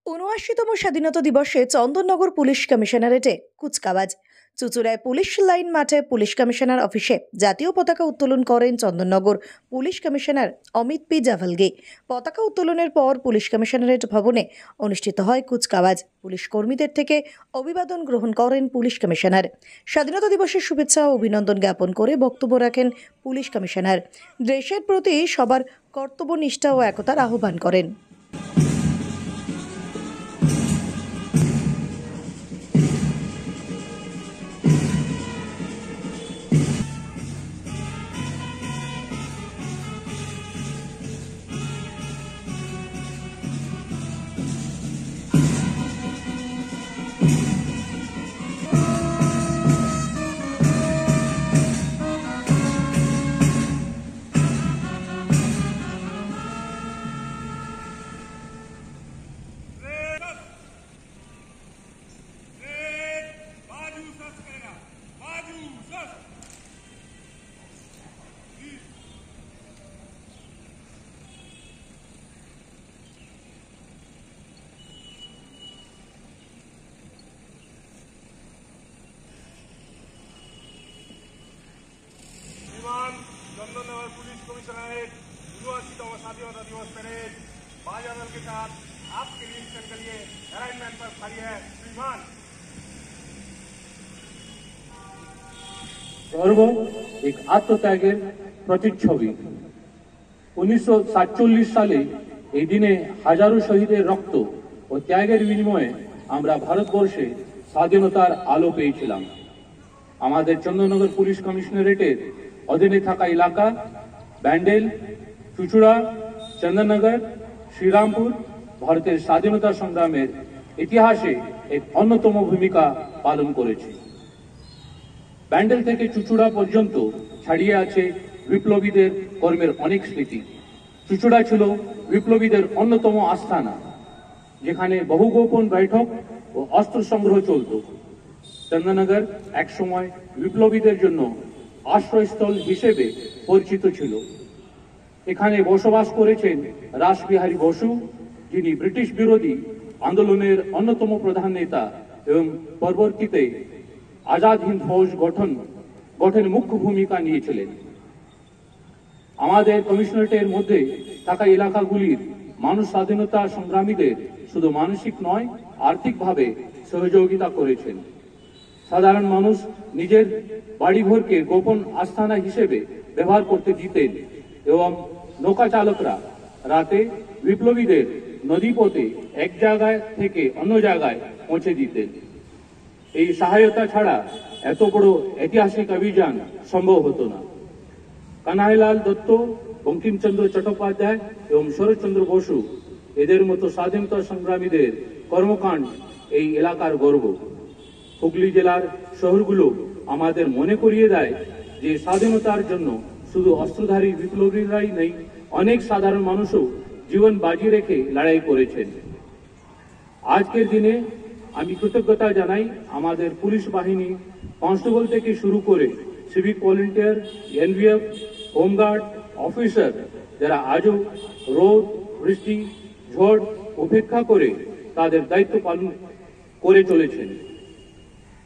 ৭৯তম স্বাধীনতা দিবসে চন্দননগর পুলিশ কমিশনারেটে কুচকাওয়াজ। চুঁচুড়ায় পুলিশ লাইন মাঠে পুলিশ কমিশনার অফিসে জাতীয় পতাকা উত্তোলন করেন Chandannagar police commissioner Amit P Javalgi. পতাকা উত্তোলনের পর পুলিশ কমিশনারেট ভবনে অনুষ্ঠিত হয় কুচকাওয়াজ। পুলিশ কর্মীদের থেকে অভিবাদন গ্রহণ করেন পুলিশ কমিশনার। স্বাধীনতা দিবসের শুভেচ্ছা ও অভিনন্দন জ্ঞাপন করে বক্তব্য রাখেন পুলিশ কমিশনার। দেশের প্রতি সবার কর্তব্যনিষ্ঠা ও একতার আহ্বান করেন। चंदननगर पुलिस कमिश्नरेट 79वां स्वाधीनता दिवस परेड बाजादल के साथ आपके निरीक्षण के लिए अरेंजमेंट पर खड़ी है। श्रीमान গর্ব এক আত্মত্যাগের প্রতিচ্ছবি। 1947 সালে এই দিনে হাজারো শহীদের রক্ত ও ত্যাগের বিনিময়ে আমরা ভারতবর্ষে স্বাধীনতার আলো পেয়েছিলাম। আমাদের চন্দননগর পুলিশ কমিশনারেটের অধীনে থাকা এলাকা ব্যান্ডেল, চুচুড়া, চন্দননগর, শ্রীরামপুর ভারতের স্বাধীনতা সংগ্রামের ইতিহাসে এক অন্যতম ভূমিকা পালন করেছে। ব্যান্ডেল থেকে চুচুড়া পর্যন্ত ছড়িয়ে আছে বিপ্লবীদের কর্মের অনেক স্মৃতি। চুচুড়া ছিল বিপ্লবীদের অন্যতম আস্থানা, যেখানে বহু গোপন বৈঠক ও অস্ত্র সংগ্রহ চলত। চন্দননগর একসময় বিপ্লবীদের জন্য আশ্রয়স্থল হিসেবে পরিচিত ছিল। এখানে বসবাস করেছেন রাসবিহারী বসু, যিনি ব্রিটিশ বিরোধী আন্দোলনের অন্যতম প্রধান নেতা এবং পরবর্তীতে আজাদ হিন্দ ফৌজ গঠনে মুখ্য ভূমিকা নিয়েছিলেন। আমাদের কমিশনারেটের মধ্যে থাকা এলাকাগুলির মানুষ স্বাধীনতা সংগ্রামীদের শুধু মানসিক নয়, আর্থিকভাবে সহযোগিতা করেছেন। সাধারণ মানুষ নিজের বাড়িঘরকে গোপন আস্তানা হিসেবে ব্যবহার করতে দিতেন এবং নৌকা চালকরা রাতে বিপ্লবীদের নদীপথে এক জায়গায় থেকে অন্য জায়গায় পৌঁছে দিতেন। এই সহায়তা ছাড়া এত বড় ঐতিহাসিক অভিযান সম্ভব হতো না। কানাইলাল দত্ত, বঙ্কিমচন্দ্র চট্টোপাধ্যায় এবং শরৎচন্দ্র বসু এদের মতো স্বাধীনতা সংগ্রামীদের কর্মকাণ্ড এই এলাকার গর্ব। হুগলি জেলার শহরগুলো আমাদের মনে করিয়ে দেয় যে স্বাধীনতার জন্য শুধু অস্ত্রধারী বিপ্লবীরাই নেই, অনেক সাধারণ মানুষও জীবন বাজি রেখে লড়াই করেছেন। আজকের দিনে আমি কৃতজ্ঞতা জানাই আমাদের পুলিশ বাহিনী, কনস্টেবল থেকে শুরু করে civic volunteer, NVF, home guard officer, যারা আজও রোদ, বৃষ্টি, ঝড় উপেক্ষা করে তাদের দায়িত্ব পালন করে চলেছেন।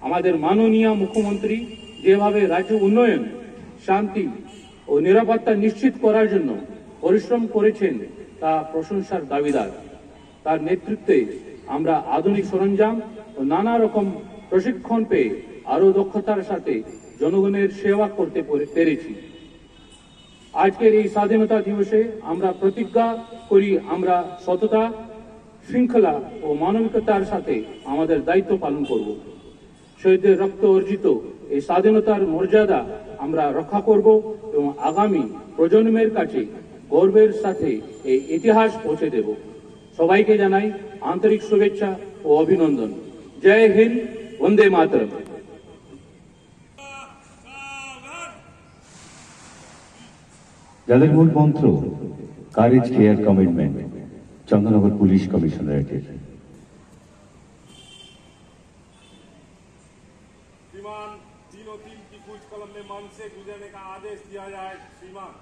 আমাদের মাননীয় মুখ্যমন্ত্রী যেভাবে রাজ্য উন্নয়ন, শান্তি ও নিরাপত্তা নিশ্চিত করার জন্য পরিশ্রম করেছেন তা প্রশংসার দাবিদার। তার নেতৃত্বে আমরা আধুনিক সরঞ্জাম ও নানা রকম প্রশিক্ষণ পেয়ে আরো দক্ষতার সাথে জনগণের সেবা করতে পেরেছি। আজকের এই স্বাধীনতা দিবসে আমরা প্রতিজ্ঞা করি আমরা সততা, শৃঙ্খলা ও মানবিকতার সাথে আমাদের দায়িত্ব পালন করব। শহীদদের রক্ত অর্জিত এই স্বাধীনতার মর্যাদা আমরা রক্ষা করব এবং আগামী প্রজন্মের কাছে গর্বের সাথে এই ইতিহাস পৌঁছে দেব। সবাইকে জানাই আন্তরিক শুভেচ্ছা ও অভিনন্দন। জয় হিন্দ, বন্দে মাতরম। যাদের মূল মন্ত্র courage, care, commitment, Chandannagar police কমিশনারেটের। श्रीमान 303 की कुछ कलम में मन से गुजरने का आदेश दिया जाए। श्रीमान